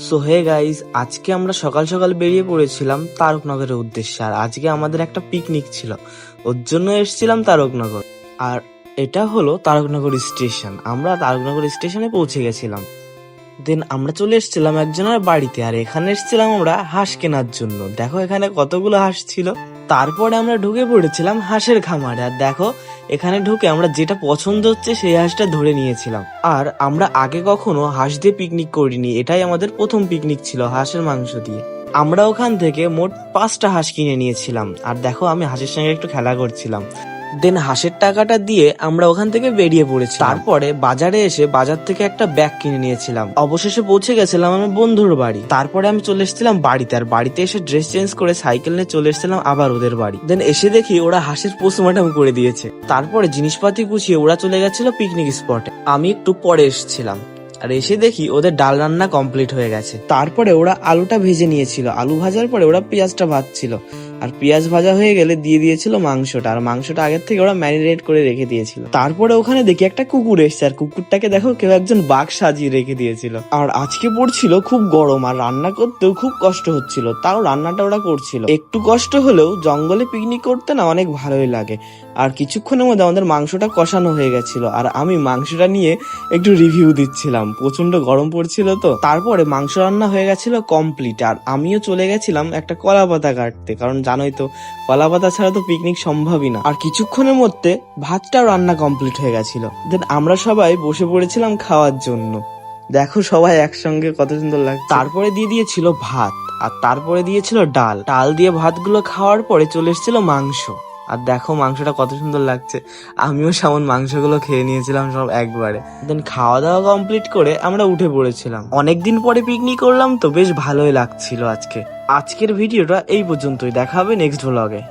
So hey guys, আজকে আমরা সকাল সকাল বেরিয়ে পড়েছিলাম তারকনগরের উদ্দেশ্যে। আর আজকে আমাদের একটা পিকনিক ছিল, ওর জন্য এসেছিলাম তারকনগর। আর এটা হলো তারকনগর স্টেশন। আমরা তারকনগর স্টেশনে পৌঁছে গেছিলাম। দেন আমরা চলে এসেছিলাম একজনের বাড়িতে, আর এখানে এসেছিলাম আমরা হাঁস কেনার জন্য। দেখো এখানে কতগুলো হাঁস ছিল। তারপরে আমরা ঢুকে পড়েছিলাম হাঁসের খামারে। আর দেখো এখানে ঢুকে আমরা যেটা পছন্দ হচ্ছে সেই হাঁসটা ধরে নিয়েছিলাম। আর আমরা আগে কখনো হাঁস দিয়ে পিকনিক করিনি, এটাই আমাদের প্রথম পিকনিক ছিল হাঁসের মাংস দিয়ে। আমরা ওখান থেকে মোট 5টা হাঁস কিনে নিয়েছিলাম। আর দেখো আমি হাঁসের সঙ্গে একটু খেলা করছিলাম। দেন হাঁসের টাকাটা দিয়ে আমরা ওখান থেকে বেরিয়ে পড়েছি। তারপরে বাজারে এসে বাজার থেকে একটা ব্যাগ কিনে নিয়েছিলাম। অবশেষে পৌঁছে গেছিলাম আমার বন্ধুর বাড়ি। তারপরে আমি চলে এসেছিলাম বাড়িতে। আর বাড়িতে এসে ড্রেস চেঞ্জ করে সাইকেল নিয়ে চলে এসেছিলাম আবার ওদের বাড়ি। দেন এসে দেখি ওরা হাঁসের পোস্টমর্টম করে দিয়েছে। তারপরে জিনিসপাতি গুছিয়ে ওরা চলে গেছিল পিকনিক স্পটে। আমি একটু পরে এসেছিলাম। আর এসে দেখি ওদের ডাল রান্না কমপ্লিট হয়ে গেছে। তারপরে ওরা আলুটা ভেজে নিয়েছিল। আলু ভাজার পরে ওরা পেঁয়াজটা ভাজছিল। আর পেঁয়াজ ভাজা হয়ে গেলে দিয়ে দিয়েছিল মাংসটা। আর মাংসটা আগের থেকে ওরা ম্যারিনেট করে রেখে দিয়েছিল। তারপরে ওখানে দেখি একটা কুকুর এসছে। আর কুকুরটাকে দেখো কেউ একজন বাঘ সাজিয়ে রেখে দিয়েছিল। আর আজকে পড়ছিল খুব গরম, আর রান্না করতেও খুব কষ্ট হচ্ছিল। তাও রান্নাটা ওরা করছিল। একটু কষ্ট হলেও জঙ্গলে পিকনিক করতে না অনেক ভালোই লাগে। আর কিছুক্ষণের মধ্যে আমাদের মাংসটা কষানো হয়ে গেছিল। আর আমি মাংসটা নিয়ে একটু রিভিউ দিচ্ছিলাম, প্রচন্ড গরম পড়ছিল তো। তারপরে মাংস রান্না হয়ে গেছিল কমপ্লিট। আর আমিও চলে গেছিলাম একটা কলা পাতা কাটতে, কারণ জানোই তো কলা পাতা ছাড়া তো পিকনিক সম্ভবই না। আর কিছুক্ষণের মধ্যে ভাতটাও রান্না কমপ্লিট হয়ে গেছিল। দেন আমরা সবাই বসে পড়েছিলাম খাওয়ার জন্য। দেখো সবাই একসঙ্গে কত সুন্দর লাগছে। তারপরে দিয়ে দিয়েছিল ভাত, আর তারপরে দিয়েছিল ডাল। ডাল দিয়ে ভাতগুলো খাওয়ার পরে চলে এসেছিল মাংস। আর দেখো মাংসটা কত সুন্দর লাগছে। আমিও সামন মাংসগুলো খেয়ে নিয়েছিলাম সব একবারে। দেন খাওয়া দাওয়া কমপ্লিট করে আমরা উঠে পড়েছিলাম। অনেকদিন পরে পিকনিক করলাম তো বেশ ভালোই লাগছিল আজকের ভিডিওটা এই পর্যন্তই। দেখা হবে নেক্সট ভ্লগে।